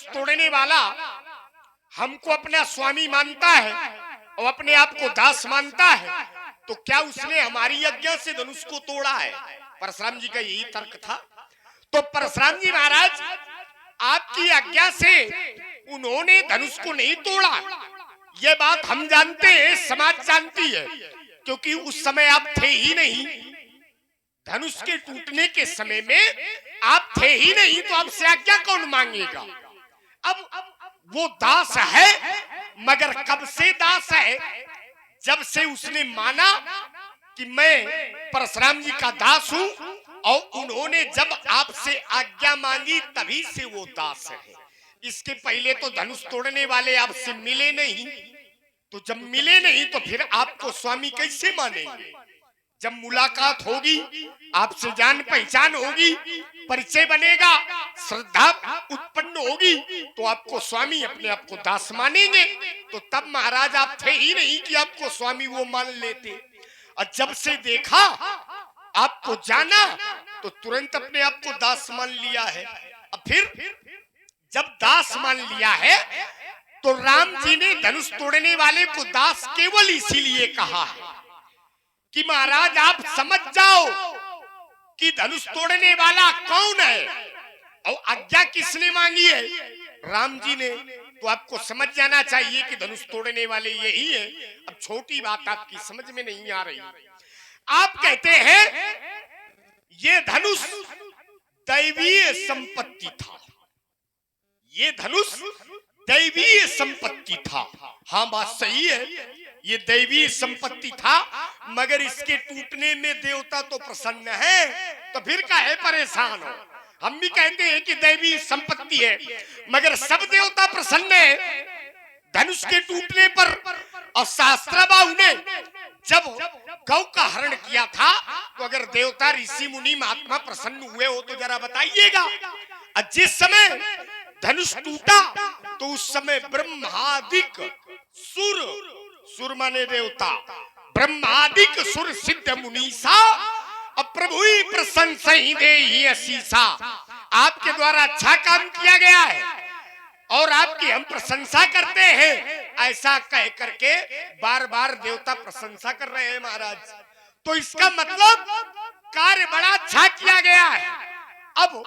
तोड़ने वाला हमको अपना स्वामी मानता है और अपने आप को दास मानता है, तो क्या उसने हमारी आज्ञा से धनुष को तोड़ा है? परशुराम जी का यही तर्क था। तो परशुराम जी महाराज आपकी आज्ञा से उन्होंने धनुष को नहीं तोड़ा, ये बात हम जानते हैं, समाज जानती है, क्योंकि उस समय आप थे ही नहीं। धनुष के टूटने के समय में आप थे ही नहीं, तो आपसे आज्ञा कौन मांगेगा? अब वो दास है, मगर कब से दास है? जब से उसने माना कि मैं परशुराम जी का दास हूं, और उन्होंने जब आपसे आज्ञा मांगी तभी से वो दास है। इसके पहले तो धनुष तोड़ने वाले आपसे मिले नहीं, तो जब मिले नहीं तो फिर आपको स्वामी कैसे मानेंगे? जब मुलाकात होगी, आपसे जान पहचान होगी, परिचय बनेगा, श्रद्धा उत्पन्न होगी, तो आपको स्वामी अपने आप को दास मानेंगे। तो तब महाराज आप थे ही नहीं कि आपको स्वामी वो मान लेते। और जब से देखा, आपको जाना, तो तुरंत अपने आप को दास मान लिया है। अब फिर जब दास मान लिया है, तो राम जी ने धनुष तोड़ने वाले को दास केवल इसीलिए कहा है कि महाराज आप समझ जाओ कि धनुष तोड़ने वाला कौन है और आज्ञा किसने मांगी है, राम जी ने। तो आपको समझ जाना चाहिए कि धनुष तोड़ने वाले यही है। अब छोटी बात आपकी समझ में नहीं आ रही। आप कहते हैं ये धनुष दैवीय संपत्ति था, ये धनुष दैवीय संपत्ति था। हाँ, बात सही है, ये दैवीय संपत्ति था, मगर इसके टूटने में देवता तो प्रसन्न है, तो फिर काहे परेशान हो? हम भी कहते हैं कि दैवीय संपत्ति है, मगर सब देवता प्रसन्न है धनुष के टूटने पर। और शास्त्राबाहु ने जब गौ का हरण किया था, तो अगर देवता ऋषि मुनि महात्मा प्रसन्न हुए हो तो जरा बताइएगा। और जिस समय धनुष टूटा, तो उस समय ब्रह्मादिक सुर, सुर माने देवता, ब्रह्मादिक सुर सिद्ध मुनीसा प्रभु ही प्रशंसा ही दे ही असीसा। आपके द्वारा अच्छा काम किया गया है और आपकी हम प्रशंसा करते हैं, ऐसा कह करके बार बार देवता प्रशंसा कर रहे हैं महाराज। तो इसका मतलब कार्य बड़ा अच्छा किया गया है। अब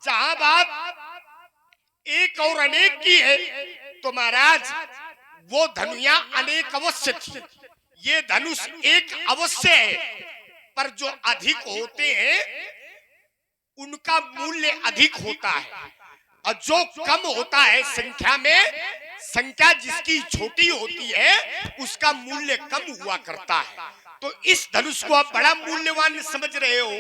जहां बात एक और अनेक की है, तो महाराज वो धनुया अनेक अवश्य थी, ये धनुष एक अवश्य है, पर जो अधिक होते हैं उनका मूल्य अधिक होता है, और जो कम होता है संख्या में, संख्या जिसकी छोटी होती है उसका मूल्य कम हुआ करता है। तो इस धनुष को आप बड़ा मूल्यवान समझ रहे हो,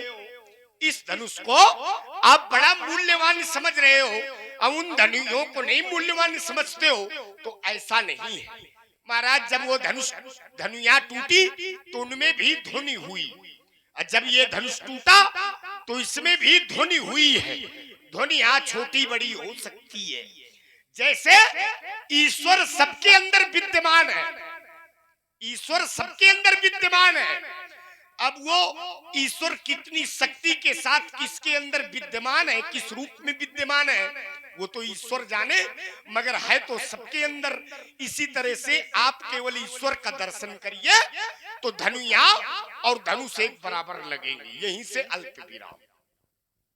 इस धनुष को आप बड़ा मूल्यवान समझ रहे हो, और उन धनुयों को नहीं मूल्यवान समझते हो, तो ऐसा नहीं है महाराज। जब वो धनुया टूटी तो उनमें भी ध्वनि हुई, और जब ये धनुष टूटा तो इसमें भी ध्वनि हुई है। ध्वनि यहाँ छोटी बड़ी हो सकती है, जैसे ईश्वर सबके अंदर विद्यमान है, ईश्वर सबके अंदर विद्यमान है। अब वो ईश्वर कितनी शक्ति के साथ किसके अंदर विद्यमान है, किस रूप में विद्यमान है, वो तो ईश्वर जाने, मगर है तो सबके अंदर। इसी तरह से आप केवल ईश्वर का दर्शन करिए तो धनुया और धनुष एक बराबर लगेंगे। यहीं से अल्प विराम,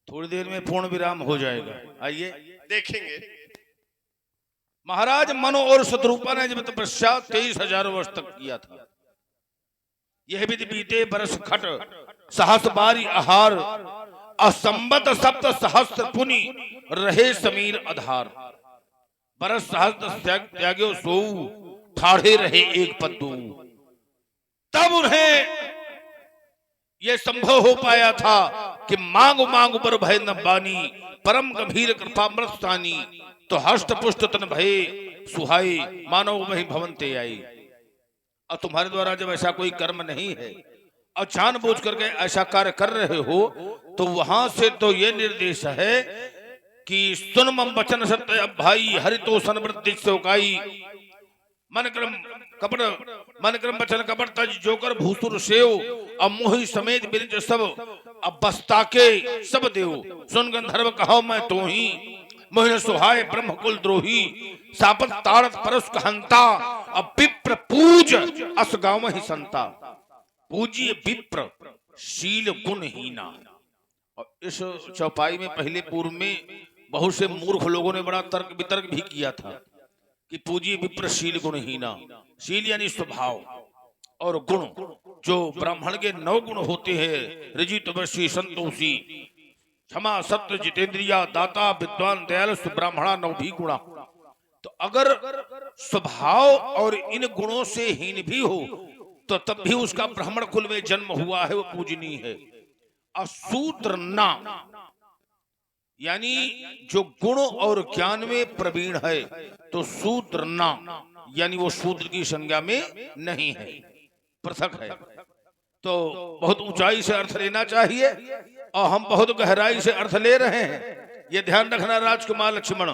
थोड़ी देर में पूर्ण विराम हो जाएगा। आइए देखेंगे। महाराज मनु और शत्रुपा ने जब तपस्या 23,000 वर्ष तक किया था, यह विधि बीते बरस खट सहस बारी आहार, असंबत सप्त सहस्त्र पुनि रहे समीर आधार। बरस सहस्त्र त्याग्यो सो ठाढ़े रहे एक पद्दू। तब उन्हें यह संभव हो पाया था कि मांग मांग पर भय न बानी, परम गंभीर कृपा मृत्सानी, तो हष्ट पुष्ट तन भय सुहाई, मानव वही भवनते आई। और तुम्हारे द्वारा जब ऐसा कोई कर्म नहीं है और जानबूझ करके ऐसा कार्य कर रहे हो, तो वहां से तो ये निर्देश है कि सुन मम वचन सत्य अब भाई, हरितो सनवृत्ति सौकाई, मन क्रम कपड़ मन क्रम वचन कपड़ तज जोकर भूसुर सेव, अब मोहि समेत बिरज सब अब बस्ता के सब देव, सुन गंधर्व कहो मैं तो ही, मोहिन सुहाय ब्रह्म कुल द्रोही सापत ताड़त परस हंता अब विप्र पूज अस गाँव ही संता पूज्य विप्र शील गुणहीना। और इस चौपाई में पहले पूर्व में बहुत से मूर्ख लोगों ने बड़ा तर्क वितर्क भी किया था कि पूज्य विप्र शील गुणहीना। शील यानी स्वभाव और गुण, जो ब्राह्मण के 9 गुण होते हैं, ऋजु तपस्वी संतोषी क्षमा सत्य जितेंद्रिया दाता विद्वान दयालु ब्राह्मणा 9 भी गुणा। तो अगर स्वभाव और इन गुणों से हीन भी हो तो तब भी उसका ब्राह्मण कुल में जन्म हुआ है, वो पूजनीय है। अशूद्र ना यानी जो गुण और ज्ञान में प्रवीण है, तो शूद्र ना यानी वो शूद्र की संज्ञा में नहीं है, पृथक है। तो बहुत ऊंचाई से अर्थ लेना चाहिए और हम बहुत गहराई से अर्थ ले रहे हैं। ये ध्यान रखना राजकुमार लक्ष्मण।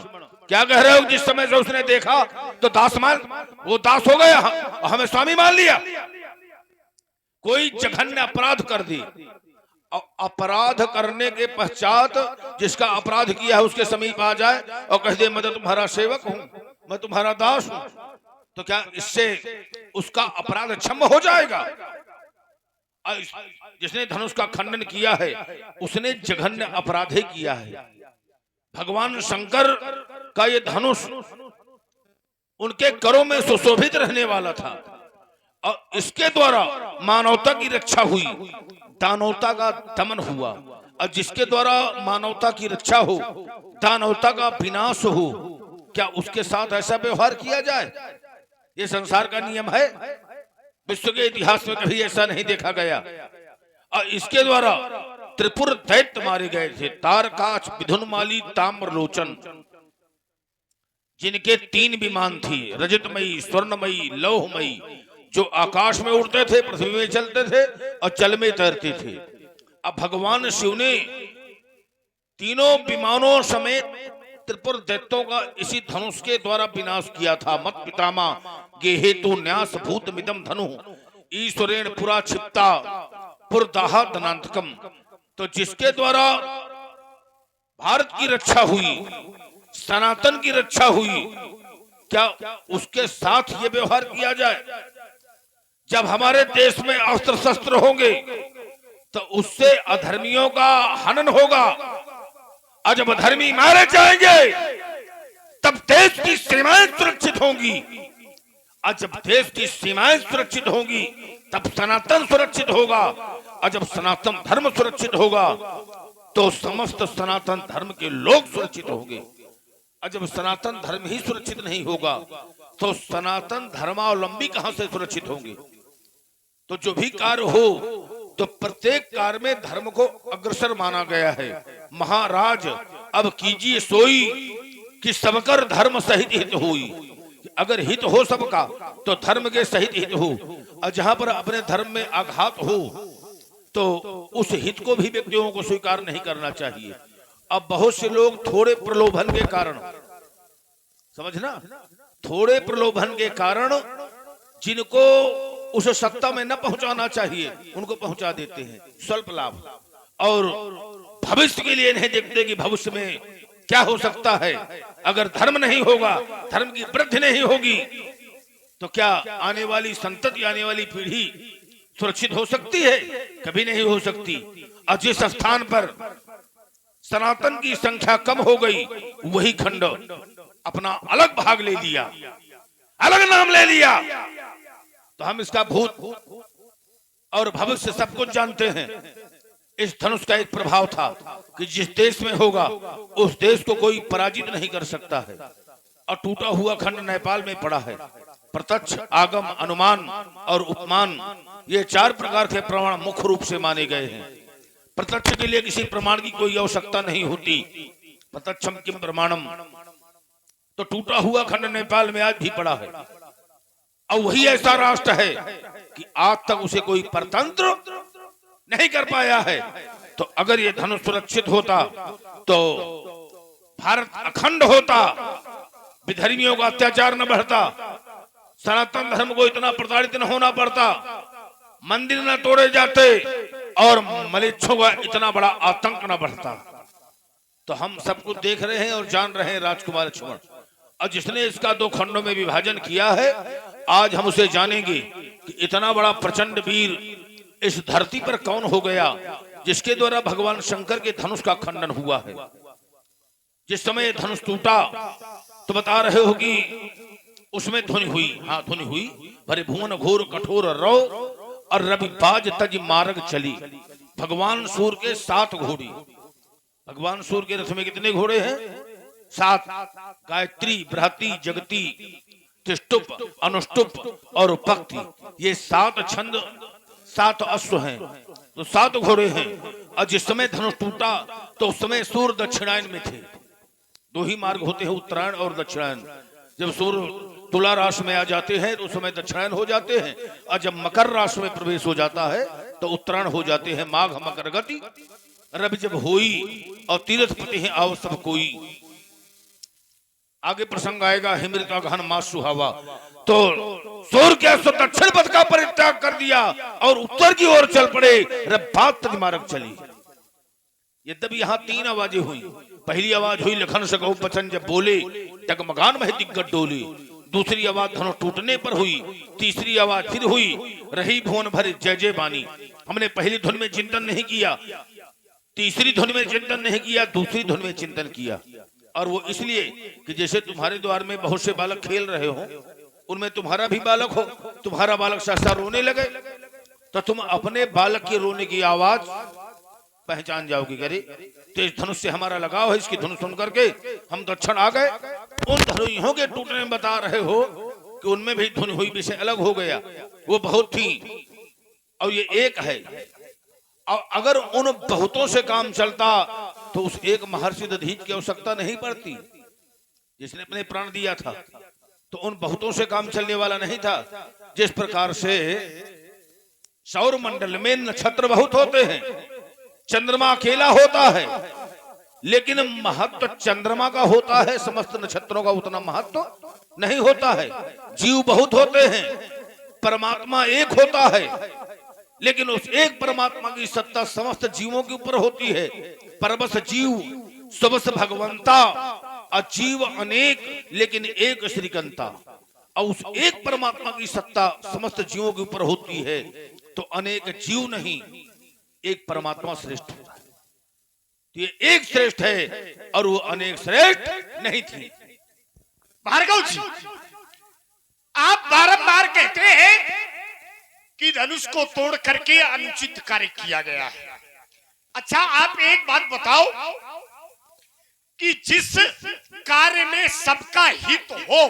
क्या कह रहे हो? जिस समय से उसने देखा तो वो दास हो गया और हमें स्वामी मान लिया। कोई जघन्य अपराध कर दी, अपराध करने के पश्चात जिसका अपराध किया है उसके समीप आ जाए और कह दे मैं तो तुम्हारा सेवक हूं, मैं तुम्हारा दास हूं, तो क्या इससे उसका अपराध क्षम हो जाएगा? जिसने धनुष का खंडन किया है उसने जघन्य अपराध किया है। भगवान शंकर का ये धनुष उनके करों में सुशोभित रहने वाला था और इसके द्वारा मानवता की रक्षा हुई, दानवता का दमन हुआ। और जिसके द्वारा मानवता की रक्षा हो, दानवता का विनाश हो, क्या उसके साथ ऐसा व्यवहार किया जाए? ये संसार का नियम है, विश्व के इतिहास में कभी ऐसा नहीं देखा गया। और इसके द्वारा त्रिपुर दैत्य मारे गए थे, तारकाच विधुनमाली ताम्रलोचन, जिनके 3 विमान थी, रजतमयी स्वर्णमयी लौहमयी, जो आकाश में उड़ते थे, पृथ्वी में चलते थे और जल में तैरते थे। अब भगवान शिव ने तीनों विमानों समेत त्रिपुर दैत्यों का इसी धनुष के द्वारा विनाश किया था। मत पितामा गेहे तो न्यास भूत मिदम धनु ईश्वरेण पुरा क्षिप्ता पुरदाहा धनांतकम। तो जिसके द्वारा भारत की रक्षा हुई, सनातन की रक्षा हुई, क्या उसके साथ ये व्यवहार किया जाए? जब हमारे देश में अस्त्र शस्त्र होंगे तो उससे अधर्मियों का हनन होगा, और जब अधर्मी मारे जाएंगे तब देश की सीमाएं सुरक्षित होंगी, और जब देश की सीमाएं सुरक्षित होंगी तब सनातन सुरक्षित होगा, और जब सनातन धर्म सुरक्षित होगा तो समस्त सनातन धर्म के लोग सुरक्षित होंगे। और जब सनातन धर्म ही सुरक्षित नहीं होगा तो सनातन धर्मावलंबी कहां से सुरक्षित होंगे? तो जो भी कार्य हो तो प्रत्येक कार्य में धर्म को अग्रसर माना गया है। महाराज अब कीजिए सोई कि सबकर धर्म सहित हित हुई। अगर हित हो सबका तो धर्म के सहित हित हो, और जहां पर अपने धर्म में आघात हो तो उस हित को भी व्यक्तियों को स्वीकार नहीं करना चाहिए। अब बहुत से लोग थोड़े प्रलोभन के कारण, समझना, थोड़े प्रलोभन के कारण जिनको उस सत्ता में न पहुंचाना चाहिए उनको पहुंचा देते हैं, स्वल्प लाभ, और भविष्य के लिए नहीं देखते कि भविष्य में क्या हो सकता है। अगर धर्म नहीं होगा, धर्म की वृद्धि नहीं होगी, तो क्या आने वाली संतति, आने वाली पीढ़ी सुरक्षित हो सकती है? कभी नहीं हो सकती। और जिस स्थान पर सनातन की संख्या कम हो गई, वही खंड अपना अलग भाग ले लिया, अलग नाम ले लिया। तो हम इसका भूत और भविष्य सब कुछ जानते हैं। इस धनुष का एक प्रभाव था कि जिस देश में होगा उस देश को कोई पराजित नहीं कर सकता है। और टूटा हुआ खंड नेपाल में पड़ा है। प्रत्यक्ष, आगम, अनुमान और उपमान, ये 4 प्रकार के प्रमाण मुख्य रूप से माने गए हैं। प्रत्यक्ष के लिए किसी प्रमाण की कोई आवश्यकता नहीं होती। प्रत्यक्षम किम प्रमाणम। तो टूटा हुआ खंड नेपाल में आज भी पड़ा है, और वही ऐसा राष्ट्र है कि आज तक उसे कोई परतंत्र नहीं कर पाया है। तो अगर ये धनुष सुरक्षित होता तो भारत अखंड होता, विधर्मियों का अत्याचार न बढ़ता, सनातन धर्म को इतना प्रताड़ित न होना पड़ता, मंदिर न तोड़े जाते और मलेच्छों का इतना बड़ा आतंक न बढ़ता। तो हम सब कुछ देख रहे हैं और जान रहे हैं राजकुमार लक्ष्मण। और जिसने इसका 2 खंडों में विभाजन किया है, आज हम उसे जानेंगे कि इतना बड़ा प्रचंड वीर इस धरती पर कौन हो गया जिसके द्वारा भगवान शंकर के धनुष का खंडन हुआ है। जिस समय धनुष टूटा तो बता रहे हो कि उसमें ध्वनि हुई, हाँ ध्वनि हुई, भरे भुवन घोर कठोर रौ और रवि बाज तज मार्ग चली। भगवान सूर्य के 7 घोड़े, भगवान सूर्य के रथ में कितने घोड़े हैं? 7। गायत्री, बृहति, जगती, तिष्टुप, अनुष्टुप और पक्ति, ये 7 छंद, 7 अश्व हैं, तो 7 घोड़े हैं। और जिस समय धनुष टूटा तो उस समय सूर्य दक्षिणायन में थे। 2 ही मार्ग होते हैं, उत्तरायण और दक्षिणायन। जब सूर्य तुला राशि में आ जाते हैं तो उस समय दक्षिणायन हो जाते हैं, और जब मकर राशि में प्रवेश हो जाता है तो उत्तरायण हो जाते हैं। माघ मकर गति रवि जब होई और तीर्थ पति है आओ सब कोई। आगे प्रसंग आएगा, हिमृत का गहन मास सुहावा। तो सूर्य के दक्षिण पथ का परित्याग कर दिया और उत्तर की ओर चल पड़े, बात तज मार्ग चली। यद्यपि यहाँ 3 आवाजें हुई। पहली आवाज हुई लखन सकौ बचन जब बोले, टगमगान में दिग्गज डोले। दूसरी आवाज धनुष टूटने पर हुई। तीसरी आवाज फिर हुई, रही भुवन भरे जय जय बानी। हमने पहली धुन में चिंतन नहीं किया, तीसरी धुन में चिंतन नहीं किया, दूसरी धुन में चिंतन किया। और वो इसलिए कि जैसे तुम्हारे द्वार में बहुत से बालक खेल रहे हो, उनमें तुम्हारा भी बालक हो, तुम्हारा बालक सहसा रोने लगे तो तुम अपने बालक के रोने की आवाज पहचान जाओगे। करे तेज धनुष से हमारा लगाव है, इसकी धनुष सुन करके हम दक्षिण आ गए। उन धनुषों के टूटने में बता रहे हो कि उनमें भी धुन हुई, विषय अलग हो गया, वो बहुत थी और ये एक है। और अगर उन बहुतों से काम चलता तो उस एक महर्षि दधीच की आवश्यकता नहीं पड़ती जिसने अपने प्राण दिया था। तो उन बहुतों से काम चलने वाला नहीं था। जिस प्रकार से सौर मंडल में नक्षत्र बहुत होते हैं, चंद्रमा अकेला होता है, लेकिन महत्व चंद्रमा का होता है, समस्त नक्षत्रों का उतना महत्व नहीं होता है। जीव बहुत होते हैं, परमात्मा एक होता है, लेकिन उस एक परमात्मा की सत्ता समस्त जीवों के ऊपर होती है। परबस जीव सबस भगवंता, अजीव अनेक लेकिन एक श्रीकंता। और उस एक परमात्मा की सत्ता समस्त जीवों के ऊपर होती है, तो अनेक जीव नहीं, एक परमात्मा श्रेष्ठ होता है। तो ये एक श्रेष्ठ है और वो अनेक श्रेष्ठ नहीं थी। भार्गव जी, आप बारंबार कहते हैं कि धनुष को तोड़ करके अनुचित कार्य किया गया है। अच्छा, आप एक बात बताओ कि जिस कार्य में सबका हित हो,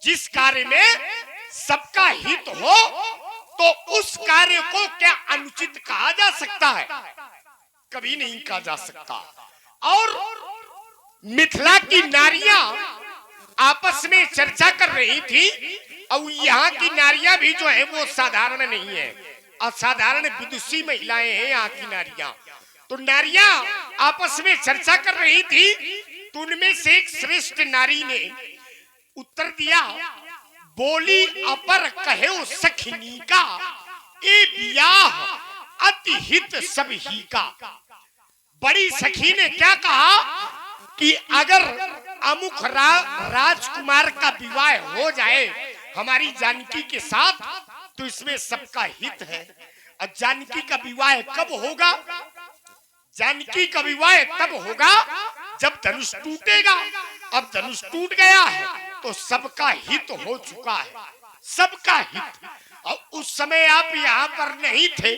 जिस कार्य में सबका हित हो, तो उस कार्य को क्या अनुचित कहा जा सकता है? कभी नहीं कहा जा सकता। और मिथिला की नारियां आपस में चर्चा कर रही थी, और यहाँ की नारियां भी जो है वो साधारण नहीं है, असाधारण विदुषी महिलाएं हैं यहाँ की नारियां। तो नारियां आपस में चर्चा कर रही थी, तो उनमें से एक श्रेष्ठ नारी ने उत्तर दिया, बोली अपर कहे सखिनी का, ए ब्याह अति हित सब ही का। बड़ी सखी ने क्या कहा कि अगर अमुक राजकुमार का विवाह हो जाए हमारी जानकी के साथ, तो इसमें सबका हित है। और जानकी का विवाह कब होगा? जानकी का विवाह तब होगा जब धनुष टूटेगा। अब धनुष टूट गया है तो सबका हित हो चुका है, सबका हित। और उस समय आप यहाँ पर नहीं थे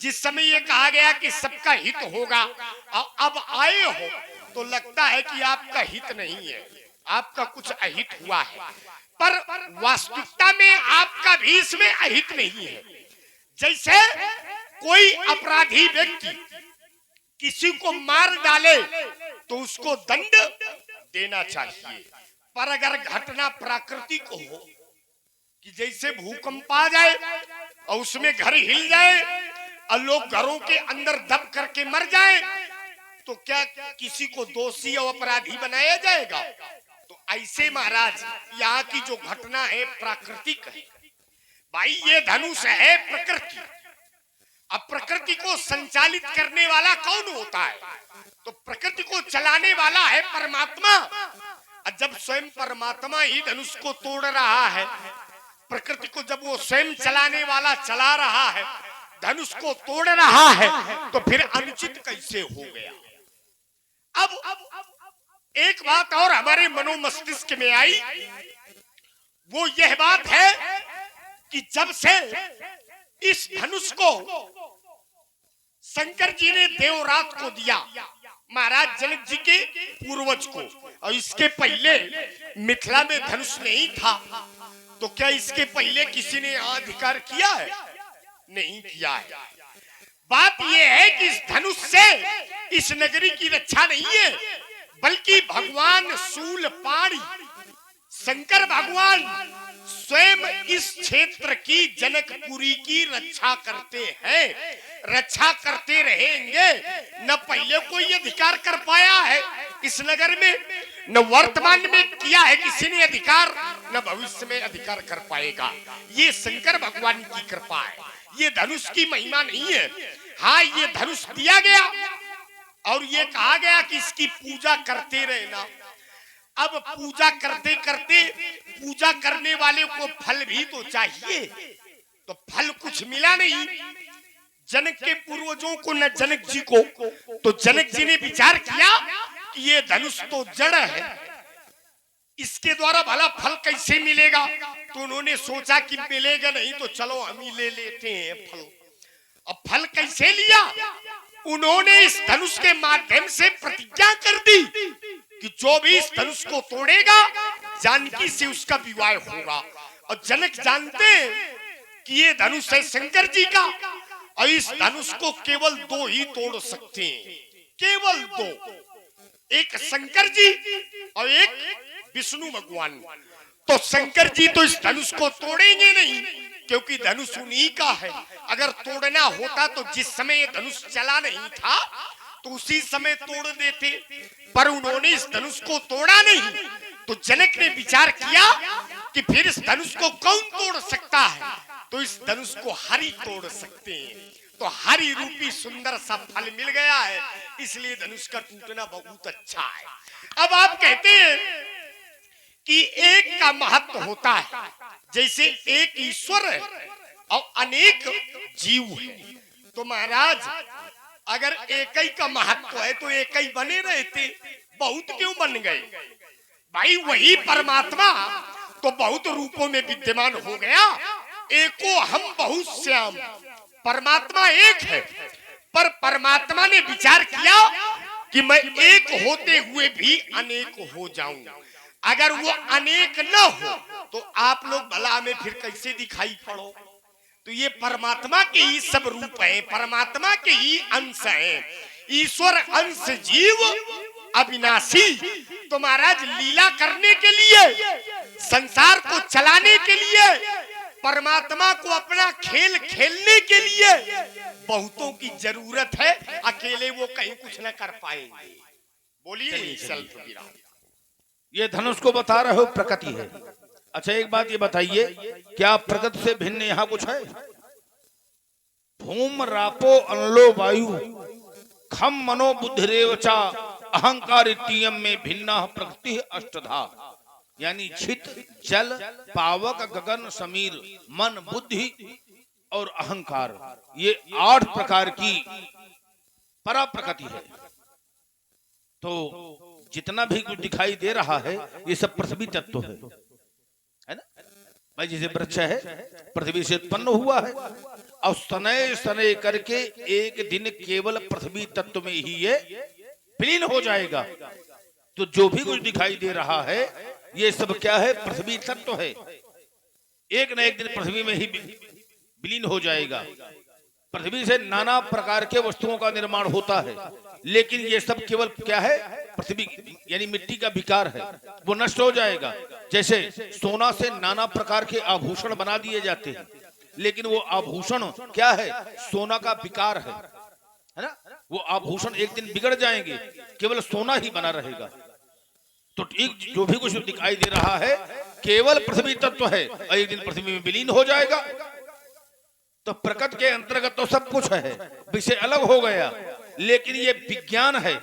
जिस समय ये कहा गया कि सबका हित होगा, और अब आए हो तो लगता है कि आपका हित नहीं है, आपका कुछ अहित हुआ है। पर वास्तविकता में आपका भी इसमें अहित नहीं है। जैसे कोई अपराधी व्यक्ति किसी को मार डाले तो उसको दंड देना चाहिए, पर अगर घटना प्राकृतिक हो कि जैसे भूकंप आ जाए और उसमें घर हिल जाए और लोग घरों के अंदर दब करके मर जाए, तो क्या किसी को दोषी और अपराधी बनाया जाएगा? तो ऐसे महाराज यहाँ की जो घटना है प्राकृतिक है। भाई ये धनुष है प्रकृति, अब प्रकृति को संचालित करने वाला कौन होता है? तो प्रकृति को चलाने वाला है परमात्मा। और जब स्वयं परमात्मा ही धनुष को तोड़ रहा है, प्रकृति को जब वो स्वयं चलाने वाला चला रहा है, धनुष को तोड़ रहा है, तो फिर अनुचित कैसे हो गया? अब एक बात और हमारे मनोमस्तिष्क में आई, वो यह बात है कि जब से इस धनुष को शंकर जी ने देवरात को दिया, महाराज जनक जी के पूर्वज को, और इसके पहले मिथिला में धनुष नहीं था, तो क्या इसके पहले किसी ने अधिकार किया है? नहीं किया है। बात यह है कि इस धनुष से इस नगरी की रक्षा नहीं है, बल्कि भगवान शूलपाणी शंकर भगवान स्वयं इस क्षेत्र की जनकपुरी की रक्षा करते हैं, रक्षा करते रहेंगे। न पहले कोई अधिकार कर पाया है इस नगर में, न वर्तमान में किया है किसी ने अधिकार, न भविष्य में अधिकार कर पाएगा। ये शंकर भगवान की कृपा है, ये धनुष की महिमा नहीं है। हाँ, ये धनुष दिया गया और ये कहा गया कि इसकी पूजा करते रहना। अब पूजा करते करते पूजा करने वाले को फल भी तो चाहिए, तो फल कुछ मिला नहीं जनक के पूर्वजों को, न जनक जी को। तो जनक जी ने विचार किया कि ये धनुष तो जड़ है, इसके द्वारा भला फल कैसे मिलेगा? तो उन्होंने सोचा कि मिलेगा नहीं तो चलो हम ही ले लेते हैं फल। अब फल कैसे लिया? उन्होंने इस धनुष के माध्यम से प्रतिज्ञा कर दी कि जो भी इस धनुष को तोड़ेगा जानकी से उसका विवाह होगा। और जनक जानते हैं कि ये धनुष है शंकर जी का, और इस धनुष को केवल दो ही तोड़ सकते हैं, केवल दो, एक शंकर जी और एक विष्णु भगवान। तो शंकर जी तो इस धनुष को तोड़ेंगे नहीं, क्योंकि धनुष उन्हीं का है। अगर तोड़ना होता तो जिस समय ये धनुष चला नहीं था तो उसी समय तोड़ देते, पर उन्होंने इस धनुष को तोड़ा नहीं। तो जनक ने विचार किया कि फिर इस धनुष को कौन तोड़ सकता है? तो इस धनुष को हरि तोड़ सकते हैं। तो हरि रूपी सुंदर सा फल मिल गया है, इसलिए धनुष का टूटना बहुत अच्छा है। अब आप कहते हैं कि एक का महत्व होता है, जैसे एक ईश्वर है और अनेक जीव है। तो महाराज अगर एक ही का महत्व है तो एक ही बने रहते, बहुत क्यों बन गए? भाई वही परमात्मा तो बहुत रूपों में विद्यमान हो गया। एको हम बहुत श्याम, परमात्मा एक है, पर परमात्मा ने विचार किया कि मैं एक होते हुए भी अनेक हो जाऊं। अगर वो अनेक न हो तो आप लोग भला में फिर कैसे दिखाई पड़ो? तो ये परमात्मा के ही सब रूप है, परमात्मा के ही अंश है। ईश्वर अंश जीव अविनाशी। तो महाराज लीला करने के लिए, संसार को चलाने के लिए, परमात्मा को अपना खेल खेलने के लिए बहुतों की जरूरत है, अकेले वो कहीं कुछ न कर पाएंगे। बोलिए स्वल्प विराम। ये धनुष को बता रहे हो प्रकृति है। अच्छा एक बात ये बताइए, क्या प्रकृति से भिन्न यहाँ कुछ है? भूम रापो अनलो वायु खम मनो बुद्धिरेवचा अहंकार इत्ययम में भिन्ना प्रकृति अष्टधा। यानी छित जल पावक गगन समीर मन बुद्धि और अहंकार, ये 8 प्रकार की परा प्रकृति है। तो जितना भी कुछ दिखाई दे रहा है ये सब पृथ्वी तत्व है ना भाई? जैसे वृक्ष है पृथ्वी से उत्पन्न हुआ है और सनय सनय करके एक दिन केवल पृथ्वी तत्व में ही ये विलीन हो जाएगा। तो जो भी कुछ दिखाई दे रहा है ये सब क्या है? पृथ्वी तत्व है। एक न एक दिन पृथ्वी में ही विलीन हो जाएगा। पृथ्वी से नाना प्रकार के वस्तुओं का निर्माण होता है, लेकिन ये सब केवल क्या है? पृथ्वी यानी मिट्टी का विकार है, वो नष्ट हो जाएगा। जैसे सोना से नाना प्रकार के आभूषण बना दिए जाते हैं, लेकिन वो आभूषण क्या है? सोना का विकार है ना? वो आभूषण एक दिन बिगड़ जाएंगे, केवल सोना ही बना रहेगा। तो ठीक जो भी कुछ दिखाई दे रहा है केवल पृथ्वी तत्व है और एक दिन पृथ्वी में विलीन हो जाएगा। तो प्रकृति के अंतर्गत तो सब कुछ है, विषय अलग हो गया, लेकिन ये विज्ञान है।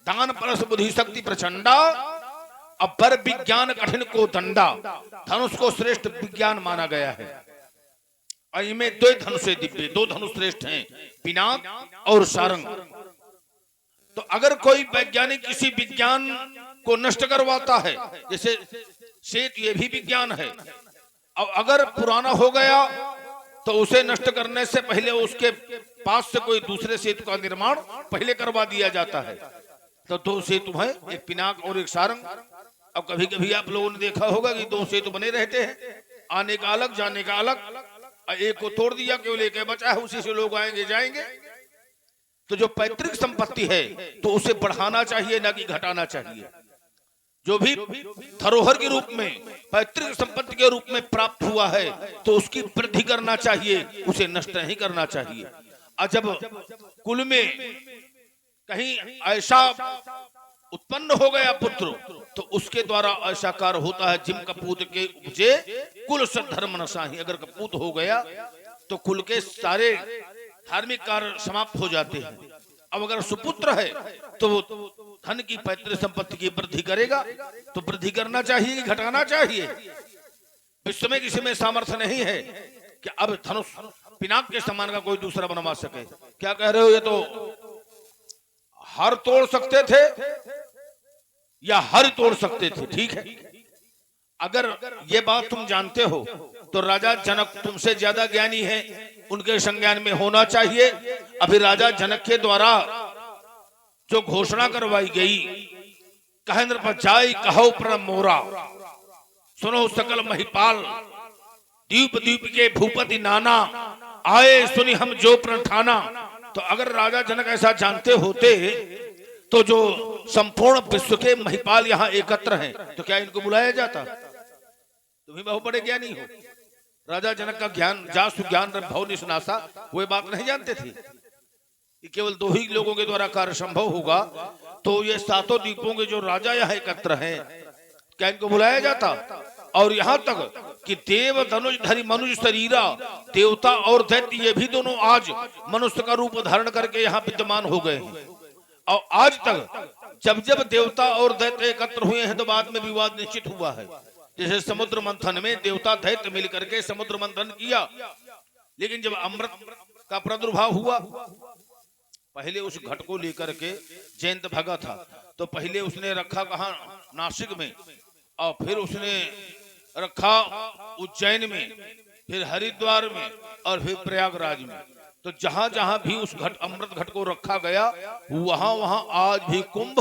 दान परस बुद्धि शक्ति प्रचंडा, अब पर विज्ञान कठिन को दंडा। धनुष को श्रेष्ठ विज्ञान माना गया है। और इनमें दो धनुष दिव्य, दो धनुष श्रेष्ठ हैं, पिनाक और सारंग। तो अगर कोई वैज्ञानिक किसी विज्ञान को नष्ट करवाता है, जैसे सेतु, ये भी विज्ञान है, अब अगर पुराना हो गया तो उसे नष्ट करने से पहले उसके पास से कोई दूसरे सेतु का निर्माण पहले करवा दिया जाता है। तो दो सेतु हैं, एक पिनाक और एक सारंग। अब कभी कभी आप लोगों ने देखा होगा कि दो सेतु बने रहते हैं, आने का अलग जाने का अलग, एक को तोड़ दिया, केवल एक बचा है, उसी से लोग आएंगे जाएंगे। तो जो पैतृक संपत्ति है तो उसे बढ़ाना चाहिए, ना कि घटाना चाहिए। जो भी धरोहर के रूप में, पैतृक संपत्ति के रूप में प्राप्त हुआ है तो उसकी वृद्धि करना चाहिए, उसे नष्ट नहीं करना चाहिए। और जब कुल में कहीं ऐसा उत्पन्न हो गया पुत्र, तो उसके द्वारा ऐसा कार्य होता है, जिम कपूत के उपजे कुल सद्धर्म नसाही। अगर कपूत हो गया तो कुल के सारे धार्मिक कार्य समाप्त हो जाते हैं। अब अगर सुपुत्र है तो वो धन की पैतृक संपत्ति की वृद्धि करेगा। तो वृद्धि करना चाहिए कि घटाना चाहिए? विश्व में किसी में सामर्थ्य नहीं है कि अब धनुष पिनाक के समान का कोई दूसरा बनवा सके। क्या कह रहे हो? ये तो हर तोड़ सकते थे या हर तोड़ सकते थे, ठीक है। अगर ये बात तुम जानते हो तो राजा जनक तुमसे ज्यादा ज्ञानी है, उनके संज्ञान में होना चाहिए। अभी राजा जनक के द्वारा जो घोषणा करवाई गई, कहेंद्र पर जाय कहो परम मोरा, सुनो सकल महिपाल, द्वीप द्वीप के भूपति नाना, आए सुनी हम जो प्रण ठाना। तो अगर राजा जनक ऐसा जानते होते तो जो संपूर्ण विश्व के महिपाल यहाँ एकत्र हैं, तो क्या इनको बुलाया जाता? तुम ही बहुत बड़े ज्ञानी हो। राजा जनक का ज्ञान जासु ज्ञान भव निष्नासा, वो बात नहीं जानते थे कि केवल दो ही लोगों के द्वारा कार्य संभव होगा। तो ये सातों द्वीपों के जो राजा यहाँ एकत्र हैं, क्या इनको बुलाया जाता? और यहाँ तक कि देव धनुष धरि मनुष्य शरीरा, देवता और दैत्य ये भी दोनों आज मनुष्य का रूप धारण करके यहाँ विद्यमान हो गए हैं। और आज तक जब जब देवता और दैत्य एकत्र हुए हैं तो बाद में विवाद निश्चित हुआ है। जैसे समुद्र मंथन में देवता दैत्य मिलकर के समुद्र मंथन किया, लेकिन जब अमृत का प्रादुर्भाव हुआ, पहले उस घट को लेकर के जयंत भगा था, तो पहले उसने रखा कहा? नासिक में, और फिर उसने रखा उज्जैन में, फिर हरिद्वार में, और फिर प्रयागराज में। तो जहां जहां भी उस घट अमृत घट को रखा गया, वहां वहां आज भी कुंभ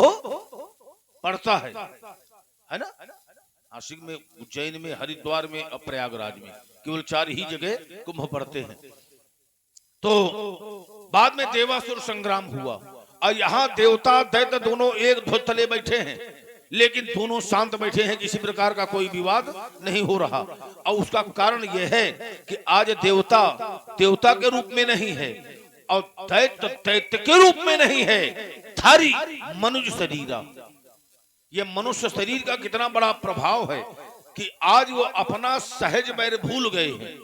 पड़ता है ना? नासिक में, उज्जैन में, हरिद्वार में और प्रयागराज में, केवल 4 ही जगह कुंभ पड़ते हैं। तो बाद में देवासुर संग्राम हुआ और यहाँ देवता दैत्य दोनों एक ध्वज तले बैठे हैं, लेकिन दोनों शांत बैठे हैं, किसी प्रकार का कोई विवाद नहीं हो रहा। और उसका कारण यह है कि आज देवता देवता के रूप में नहीं है और दैत्य दैत्य के रूप में नहीं है, धारी मनुष्य शरीरा। ये मनुष्य शरीर का कितना बड़ा प्रभाव है कि आज वो अपना सहज बैर भूल गए हैं।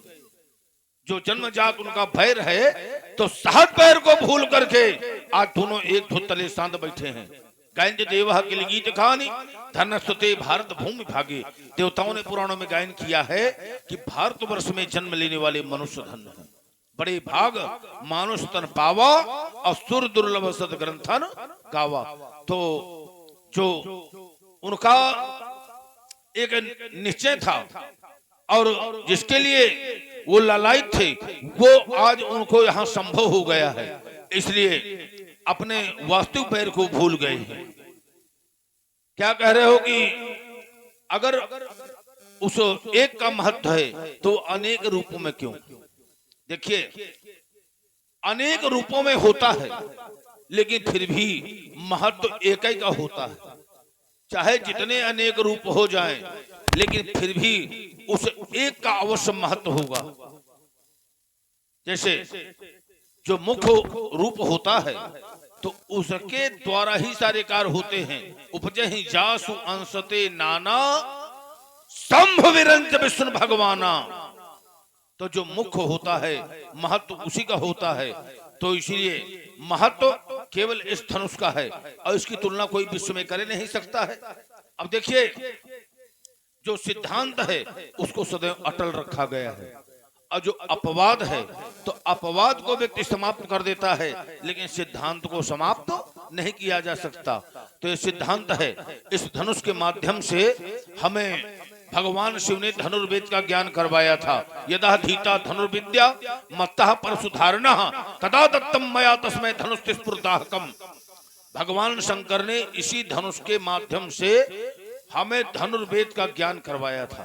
जो जन्मजात उनका बैर है, तो सहज बैर को भूल करके आज दोनों एक ध्वज तले शांत बैठे हैं। गायन देवा के गीत कहानी धनस्तुते भारत भूमि भागे। देवताओं ने पुराणों में गायन किया है कि भारतवर्ष में जन्म लेने वाले मनुष्य धन्य हैं, बड़े भाग मानुष तन पावा और सुर दुर्लभ सद ग्रंथन गावा। तो जो उनका एक निश्चय था और जिसके लिए वो लालायित थे, वो आज उनको यहाँ संभव हो गया है, इसलिए अपने वास्तविक पैर को भूल गए हैं। क्या कह रहे हो कि अगर उस एक का महत्व है तो अनेक रूपों में क्यों? देखिए, अनेक रूपों में होता है, लेकिन फिर भी महत्व एक ही का होता है। चाहे जितने अनेक रूप हो जाएं, लेकिन फिर भी उस एक का अवश्य महत्व होगा। जैसे जो मुख्य रूप होता है तो उसके द्वारा ही सारे कार्य होते हैं। उपजे ही जासु अंशते नाना संभ विरंज विष्णु भगवाना। तो जो मुख्य होता है महत्व उसी का होता है। तो इसलिए महत्व केवल इस धनुष का है और इसकी तुलना कोई विश्व में कर नहीं सकता है। अब देखिए, जो सिद्धांत है उसको सदैव अटल रखा गया है, और जो अपवाद है तो अपवाद को व्यक्ति समाप्त कर देता है, लेकिन सिद्धांत को समाप्त नहीं किया जा सकता। तो ये सिद्धांत है। इस धनुष के माध्यम से हमें भगवान शिव ने धनुर्वेद का ज्ञान करवाया था। यदा धीता धनुर्विद्या मत्तः परशुधारणः तदा दत्तम मया तस्मै धनुष स्फुरदाहकम। भगवान शंकर ने इसी धनुष के माध्यम से हमें धनुर्वेद का ज्ञान करवाया था।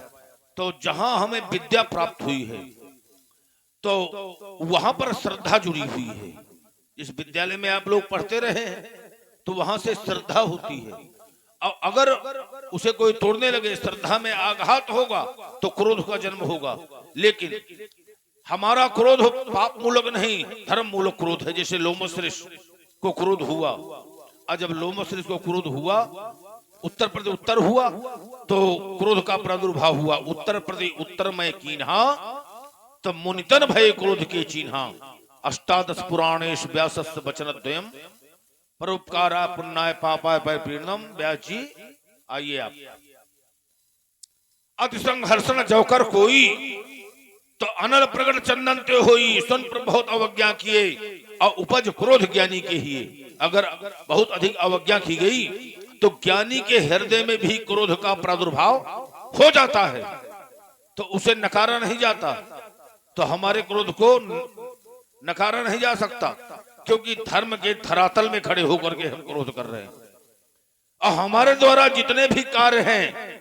तो जहां हमें विद्या प्राप्त हुई है तो वहां पर श्रद्धा जुड़ी हुई है। इस विद्यालय में आप लोग पढ़ते रहे हैं तो वहां से श्रद्धा होती है, और अगर उसे कोई तोड़ने लगे, श्रद्धा में आघात होगा तो क्रोध का जन्म होगा। लेकिन हमारा क्रोध पाप मूलक नहीं, धर्म मूलक क्रोध है। जैसे लोमस ऋषि को क्रोध हुआ, और जब लोमस ऋषि को क्रोध हुआ, उत्तर प्रदेश उत्तर हुआ तो क्रोध का प्रादुर्भाव हुआ। उत्तर प्रदेश उत्तर में कीन्हा तब मुनितन भय क्रोध के चिन्हा। अष्टादश पुराणेश व्यासस्य वचनद्वयम् परोपकारा पुण्याय पापाय परिपीडनम। व्यास जी आइए आप। अतिसंघर्षण जौकर कोई तो अनल प्रगट चंदन ते होई। सुन पर बहुत अवज्ञा किए और उपज क्रोध ज्ञानी के ही। अगर बहुत अधिक अवज्ञा की गई तो ज्ञानी के हृदय में भी क्रोध का प्रादुर्भाव हो जाता है, तो उसे नकारा नहीं जाता। तो हमारे क्रोध को नकारा नहीं जा सकता, क्योंकि धर्म के धरातल में खड़े होकर के हम क्रोध कर रहे हैं। और हमारे द्वारा जितने भी कार्य हैं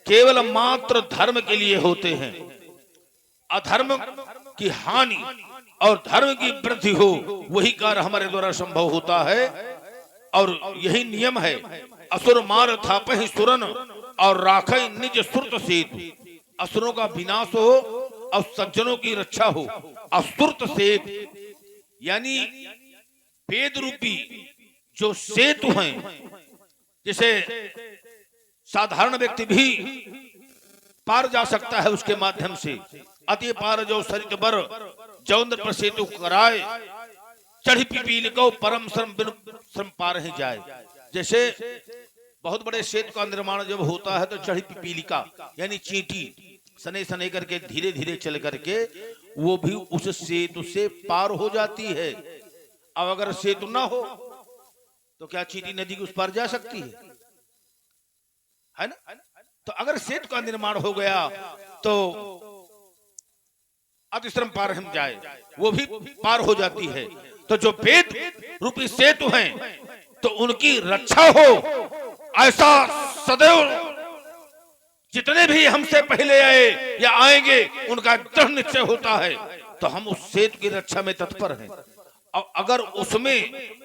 केवल मात्र धर्म के लिए होते हैं। अधर्म की हानि और धर्म की वृद्धि हो, वही कार्य हमारे द्वारा संभव होता है। और यही नियम है। असुर मार थापहि सुरन और राखै निज सुरत सेतु। असुरों का विनाश हो और सज्जनों की रक्षा हो। असुरत सेतु यानी वेद रूपी जो सेतु हैं, जिसे साधारण व्यक्ति भी पार जा सकता है उसके माध्यम से। अति पार जो सरित बर जौंद्र पर सेतु कराए, चढ़ी पिपील को परम श्रम बिन श्रम पार ही जाए। जैसे बहुत बड़े सेतु का निर्माण जब होता है तो चढ़ी पिपीलिका यानी चींटी सने सने करके धीरे धीरे चल करके वो भी उस सेतु से पार हो जाती है। अब अगर सेतु ना हो तो क्या चींटी नदी के उस पार जा सकती है ना? तो अगर सेतु का निर्माण हो गया तो अतिश्रम पार हम जाए, वो भी पार हो जाती है। तो जो वेद रूपी सेतु हैं तो उनकी रक्षा हो, ऐसा सदैव जितने भी हमसे पहले आए या आएंगे उनका दृढ़ निश्चय होता है। तो हम उस सेतु की रक्षा में तत्पर हैं। और अगर उसमें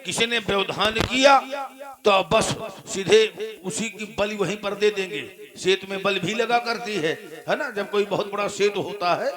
किसी ने व्यवधान किया तो बस सीधे उसी की बलि वहीं पर दे देंगे। सेतु में बल भी लगा करती है ना। जब कोई बहुत बड़ा सेतु होता है